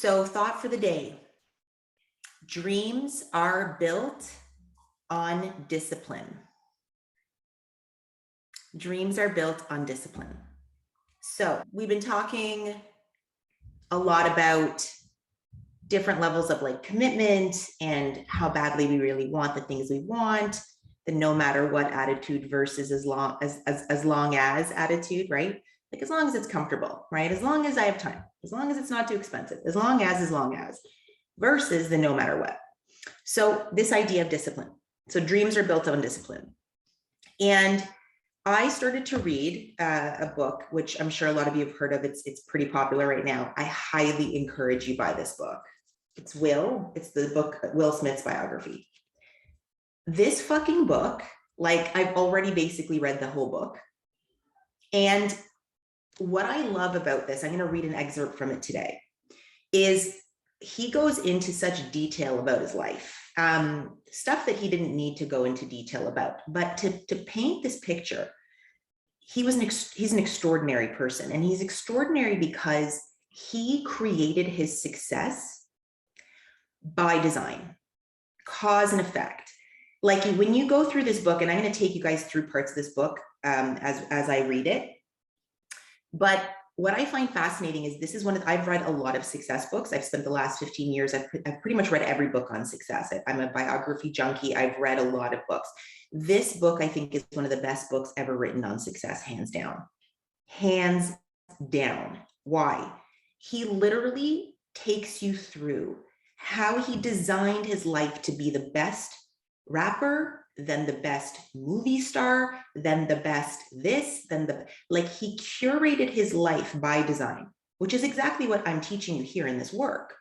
So thought for the day: dreams are built on discipline. Dreams are built on discipline. So we've been talking a lot about different levels of like commitment and how badly we really want the things we want, the no matter what attitude versus as long as attitude, right? Like as long as it's comfortable, right? As long as I have time, as long as it's not too expensive, as long as, versus the no matter what. So this idea of discipline. So dreams are built on discipline. And I started to read a book, which I'm sure a lot of you have heard of. It's pretty popular right now. I highly encourage you buy this book. It's the book, Will Smith's biography. This fucking book, like I've already basically read the whole book. And what I love about this, I'm going to read an excerpt from it today, is he goes into such detail about his life, stuff that he didn't need to go into detail about, but to paint this picture. He's an extraordinary person, and he's extraordinary because he created his success by design, cause and effect. Like when you go through this book, and I'm going to take you guys through parts of this book as I read it. But what I find fascinating is this is I've read a lot of success books. I've spent the last 15 years, I've pretty much read every book on success. I'm a biography junkie. I've read a lot of books. This book, I think, is one of the best books ever written on success, hands down. Hands down. Why? He literally takes you through how he designed his life to be the best rapper, then the best movie star, then the best this, like he curated his life by design, which is exactly what I'm teaching you here in this work.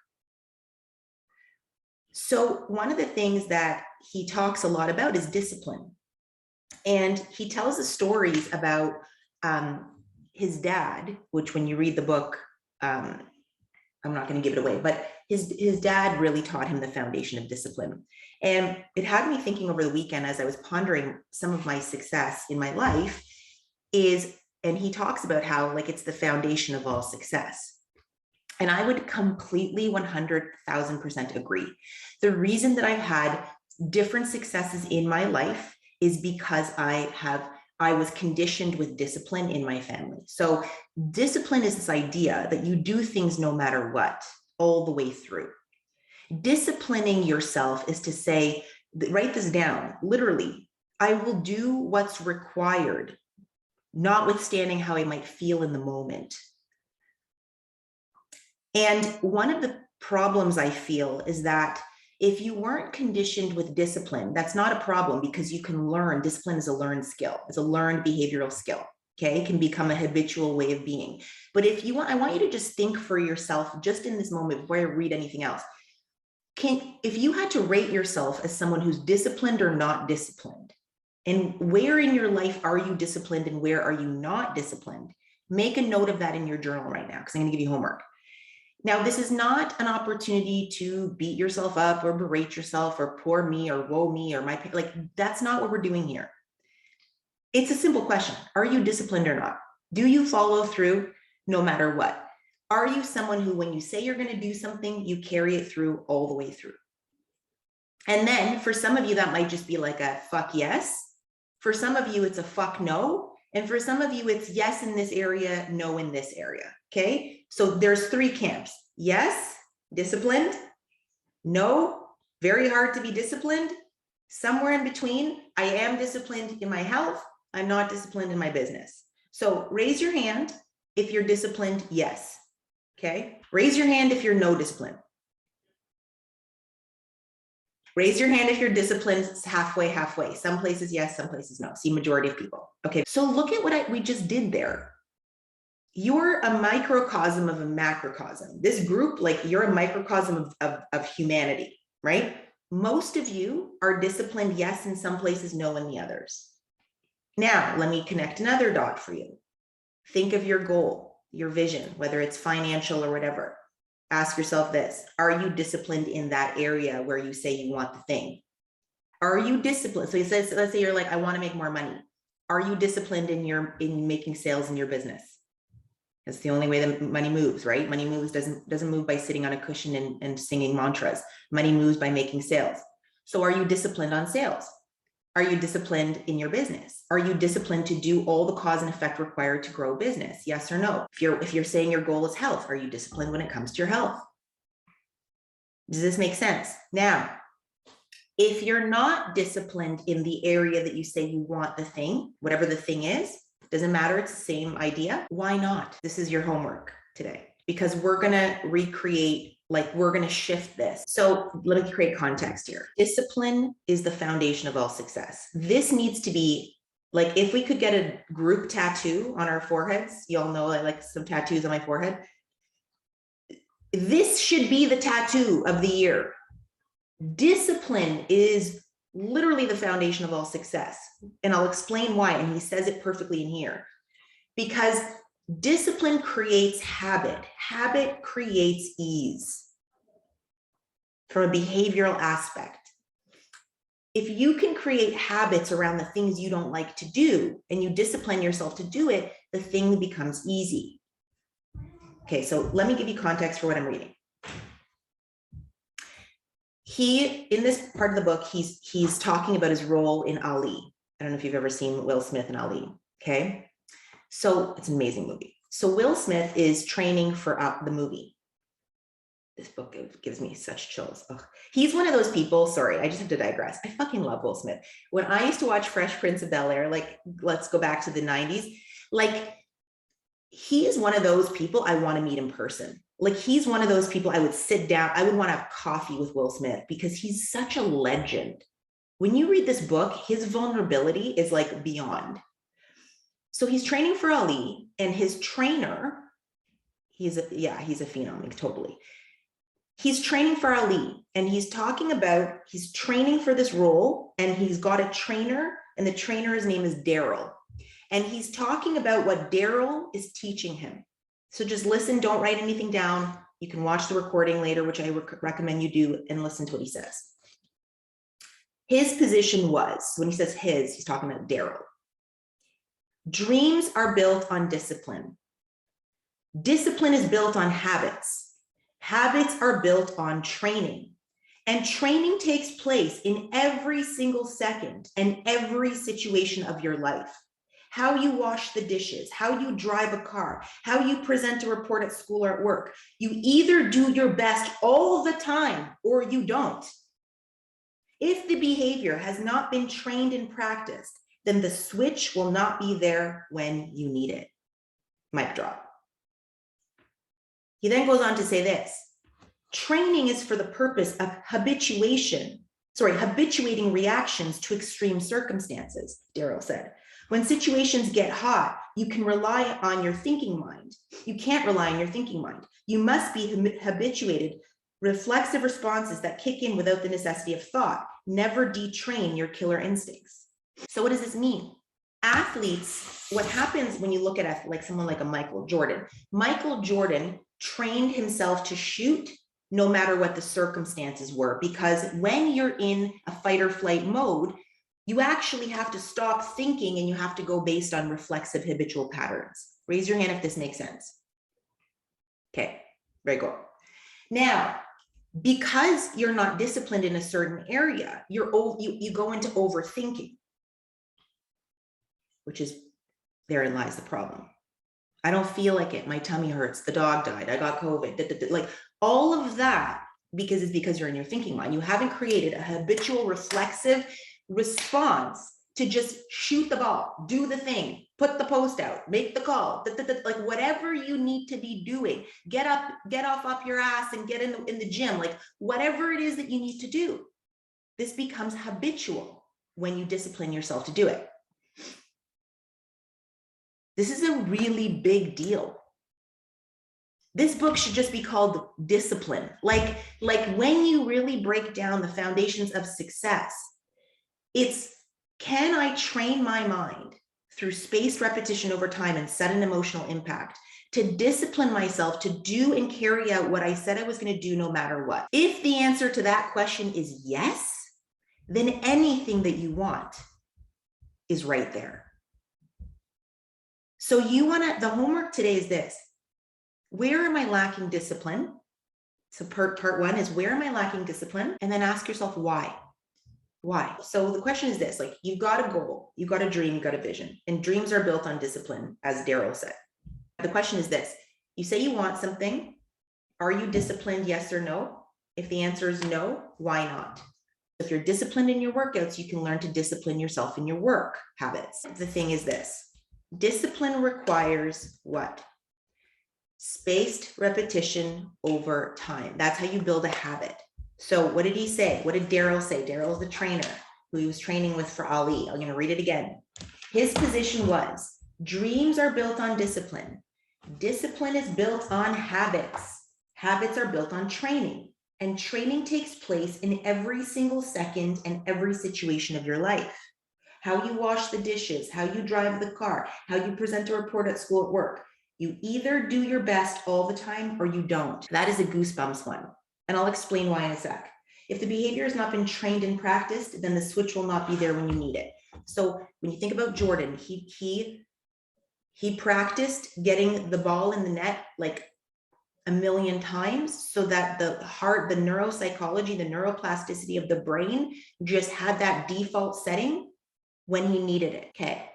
So one of the things that he talks a lot about is discipline. And he tells the stories about his dad, which when you read the book, I'm not going to give it away, but his dad really taught him the foundation of discipline. And it had me thinking over the weekend as I was pondering some of my success in my life and he talks about how like it's the foundation of all success. And I would completely 100,000% agree. The reason that I've had different successes in my life is because I was conditioned with discipline in my family. So discipline is this idea that you do things no matter what, all the way through. Disciplining yourself is to say, write this down, literally, I will do what's required, notwithstanding how I might feel in the moment. And one of the problems I feel is that if you weren't conditioned with discipline, that's not a problem because you can learn. Discipline is a learned skill. It's a learned behavioral skill. Okay, it can become a habitual way of being. But if you want, I want you to just think for yourself, just in this moment before I read anything else. If you had to rate yourself as someone who's disciplined or not disciplined, and where in your life are you disciplined and where are you not disciplined, make a note of that in your journal right now because I'm going to give you homework. Now, this is not an opportunity to beat yourself up or berate yourself or poor me or woe me or like that's not what we're doing here. It's a simple question. Are you disciplined or not? Do you follow through no matter what? Are you someone who, when you say you're going to do something, you carry it through all the way through? And then for some of you, that might just be like a fuck yes. For some of you, it's a fuck no. And for some of you, it's yes in this area, no in this area. Okay. So there's three camps. Yes, disciplined. No, very hard to be disciplined. Somewhere in between, I am disciplined in my health. I'm not disciplined in my business. So raise your hand if you're disciplined, yes. Okay. Raise your hand if you're no discipline. Raise your hand if you're disciplined. It's halfway. Some places yes, some places no. See, majority of people. Okay. So look at what we just did there. You're a microcosm of a macrocosm. This group, like you're a microcosm of humanity, right? Most of you are disciplined, yes, in some places, no in the others. Now, let me connect another dot for you. Think of your goal, your vision, whether it's financial or whatever. Ask yourself this: are you disciplined in that area where you say you want the thing? Are you disciplined? So let's say you're like, I want to make more money. Are you disciplined in making sales in your business? That's the only way that money moves, right? Money moves doesn't move by sitting on a cushion and singing mantras. Money moves by making sales. So are you disciplined on sales? Are you disciplined in your business? Are you disciplined to do all the cause and effect required to grow a business? Yes or no? If you're saying your goal is health, are you disciplined when it comes to your health? Does this make sense? Now, if you're not disciplined in the area that you say you want the thing, whatever the thing is, doesn't matter, it's the same idea. Why not? This is your homework today, because we're gonna recreate, like we're gonna shift this. So let me create context here. Discipline is the foundation of all success. This needs to be, like, if we could get a group tattoo on our foreheads, y'all know I like some tattoos on my forehead. This should be the tattoo of the year. Discipline is literally the foundation of all success. And I'll explain why. And he says it perfectly in here. Because discipline creates habit. Habit creates ease from a behavioral aspect. If you can create habits around the things you don't like to do and you discipline yourself to do it, the thing becomes easy. Okay, so let me give you context for what I'm reading. In this part of the book, he's talking about his role in Ali. I don't know if you've ever seen Will Smith and Ali, okay? So it's an amazing movie. So Will Smith is training for the movie. This book gives me such chills. Ugh. He's one of those people, sorry, I just have to digress. I fucking love Will Smith. When I used to watch Fresh Prince of Bel-Air, like, let's go back to the 90s, like, he is one of those people I want to meet in person. Like, he's one of those people I would sit down, I would want to have coffee with Will Smith because he's such a legend. When you read this book, his vulnerability is like beyond. So he's training for Ali, and his trainer, he's a phenom, like, totally. He's training for Ali, and he's training for this role, and he's got a trainer, and the trainer's name is Daryl. And he's talking about what Daryl is teaching him. So just listen, don't write anything down. You can watch the recording later, which I recommend you do, and listen to what he says. His position was, when he says he's talking about Daryl. Dreams are built on discipline. Discipline is built on habits. Habits are built on training. And training takes place in every single second and every situation of your life. How you wash the dishes, how you drive a car, how you present a report at school or at work. You either do your best all the time or you don't. If the behavior has not been trained and practiced, then the switch will not be there when you need it. Mic drop. He then goes on to say this: training is for the purpose of habituating reactions to extreme circumstances, Daryl said. When situations get hot, you can rely on your thinking mind. You can't rely on your thinking mind. You must be habituated, reflexive responses that kick in without the necessity of thought. Never detrain your killer instincts. So what does this mean? Athletes, what happens when you look at like someone like a Michael Jordan? Michael Jordan trained himself to shoot no matter what the circumstances were, because when you're in a fight or flight mode, you actually have to stop thinking and you have to go based on reflexive habitual patterns. Raise your hand if this makes sense. Okay, very good. Now, because you're not disciplined in a certain area, you go into overthinking, which is, therein lies the problem. I don't feel like it. My tummy hurts. The dog died. I got COVID. Like all of that, because you're in your thinking mind. You haven't created a habitual reflexive response to just shoot the ball, do the thing, put the post out, make the call, like whatever you need to be doing, get off your ass and get in the gym, like whatever it is that you need to do. This becomes habitual when you discipline yourself to do it. This is a really big deal. This book should just be called Discipline. Like when you really break down the foundations of success, it's, can I train my mind through spaced repetition over time and set an emotional impact to discipline myself to do and carry out what I said I was going to do no matter what? If the answer to that question is yes, then anything that you want is right there. So the homework today is this: Where am I lacking discipline? So part one is, where am I lacking discipline? And then ask yourself why. Why? So the question is this, like, you've got a goal, you've got a dream, you've got a vision, and dreams are built on discipline, as Daryl said. The question is this, you say you want something. Are you disciplined, yes or no? If the answer is no, why not? If you're disciplined in your workouts, you can learn to discipline yourself in your work habits. The thing is this, discipline requires what? Spaced repetition over time. That's how you build a habit. So what did he say? What did Daryl say? Daryl's the trainer who he was training with for Ali. I'm going to read it again. His position was, dreams are built on discipline. Discipline is built on habits. Habits are built on training. And training takes place in every single second and every situation of your life. How you wash the dishes, how you drive the car, how you present a report at school, at work. You either do your best all the time or you don't. That is a goosebumps one. And I'll explain why in a sec. If the behavior has not been trained and practiced, then the switch will not be there when you need it. So when you think about Jordan, he practiced getting the ball in the net like a million times so that the heart, the neuropsychology, the neuroplasticity of the brain just had that default setting when he needed it. Okay.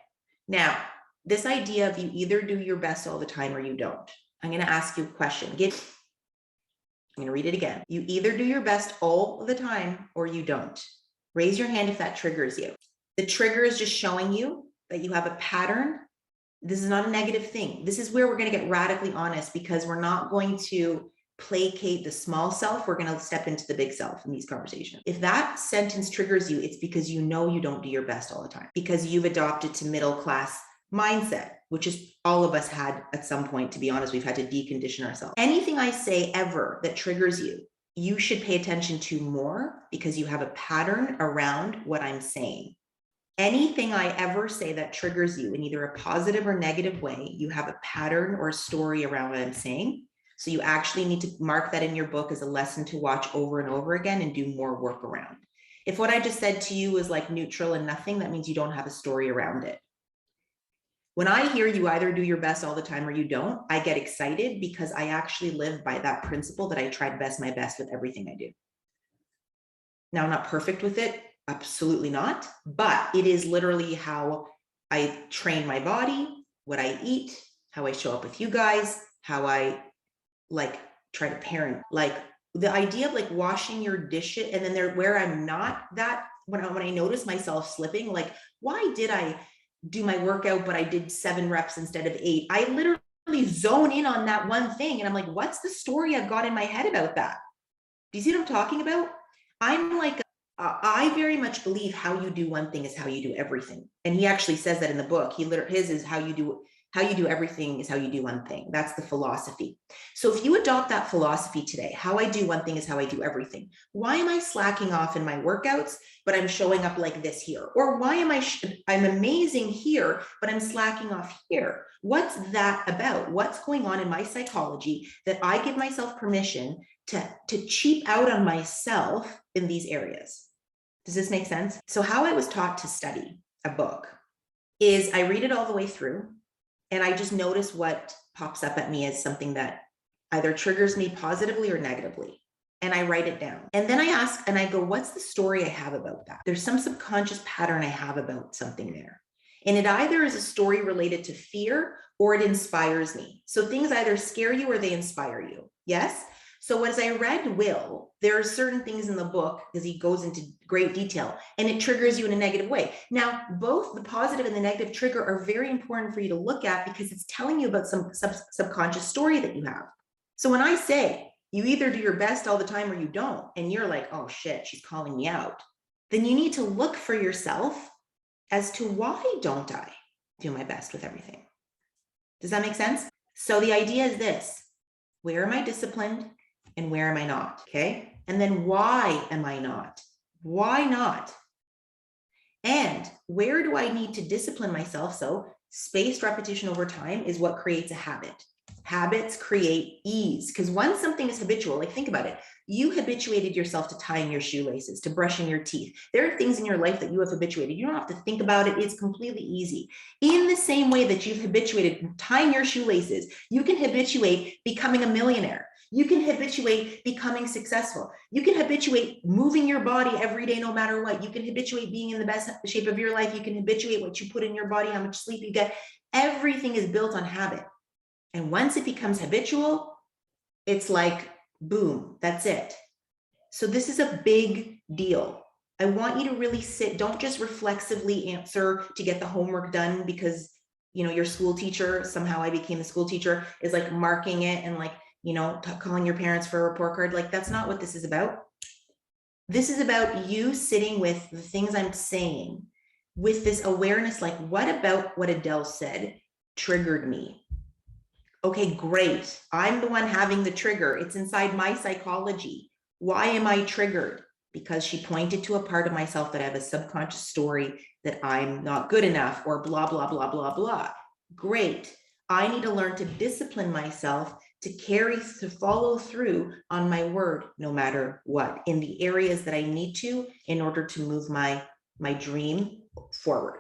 Now, this idea of you either do your best all the time or you don't. I'm going to ask you a question. I'm going to read it again. You either do your best all the time or you don't. Raise your hand if that triggers you. The trigger is just showing you that you have a pattern. This is not a negative thing. This is where we're going to get radically honest, because we're not going to placate the small self. We're going to step into the big self in these conversations. If that sentence triggers you, it's because you know you don't do your best all the time, because you've adopted to middle class mindset, which is all of us had at some point. To be honest, we've had to decondition ourselves. Anything I say ever that triggers you, you should pay attention to more, because you have a pattern around what I'm saying. Anything I ever say that triggers you in either a positive or negative way, you have a pattern or a story around what I'm saying. So you actually need to mark that in your book as a lesson to watch over and over again and do more work around. If what I just said to you is like neutral and nothing, that means you don't have a story around it. When I hear you either do your best all the time or you don't, I get excited, because I actually live by that principle that I try to best my best with everything I do. Now, I'm not perfect with it. Absolutely not. But it is literally how I train my body, what I eat, how I show up with you guys, how I like try to parent. Like the idea of like washing your dishes, and then there where I'm not that, when I notice myself slipping, like, why did I do my workout, but I did 7 reps instead of 8? I literally zone in on that one thing. And I'm like, what's the story I've got in my head about that? Do you see what I'm talking about? I'm like, I very much believe how you do one thing is how you do everything. And he actually says that in the book. His is how you do everything is how you do one thing. That's the philosophy. So if you adopt that philosophy today, how I do one thing is how I do everything. Why am I slacking off in my workouts, but I'm showing up like this here? Or why am I'm amazing here, but I'm slacking off here? What's that about? What's going on in my psychology that I give myself permission to cheap out on myself in these areas? Does this make sense? So how I was taught to study a book is I read it all the way through, and I just notice what pops up at me as something that either triggers me positively or negatively. And I write it down. And then I ask and I go, what's the story I have about that? There's some subconscious pattern I have about something there. And it either is a story related to fear or it inspires me. So things either scare you or they inspire you. Yes? So as I read Will, there are certain things in the book, because he goes into great detail, and it triggers you in a negative way. Now, both the positive and the negative trigger are very important for you to look at, because it's telling you about some subconscious story that you have. So when I say you either do your best all the time or you don't, and you're like, oh shit, she's calling me out, then you need to look for yourself as to why don't I do my best with everything? Does that make sense? So the idea is this: where am I disciplined? And where am I not? Okay. And then why am I not? Why not? And where do I need to discipline myself? So spaced repetition over time is what creates a habit. Habits create ease, because once something is habitual, like think about it, you habituated yourself to tying your shoelaces, to brushing your teeth. There are things in your life that you have habituated. You don't have to think about it. It's completely easy. In the same way that you've habituated tying your shoelaces, you can habituate becoming a millionaire. You can habituate becoming successful. You can habituate moving your body every day, no matter what. You can habituate being in the best shape of your life. You can habituate what you put in your body, how much sleep you get. Everything is built on habit. And once it becomes habitual, it's like, boom, that's it. So this is a big deal. I want you to really sit, don't just reflexively answer to get the homework done because, your school teacher, somehow I became the school teacher, is like marking it and like, calling your parents for a report card. Like, that's not what this is about. This is about you sitting with the things I'm saying with this awareness, like, what about what Adele said triggered me? Okay, great. I'm the one having the trigger. It's inside my psychology. Why am I triggered? Because she pointed to a part of myself that I have a subconscious story that I'm not good enough or blah, blah, blah, blah, blah. Great. I need to learn to discipline myself to follow through on my word, no matter what, in the areas that I need to in order to move my dream forward.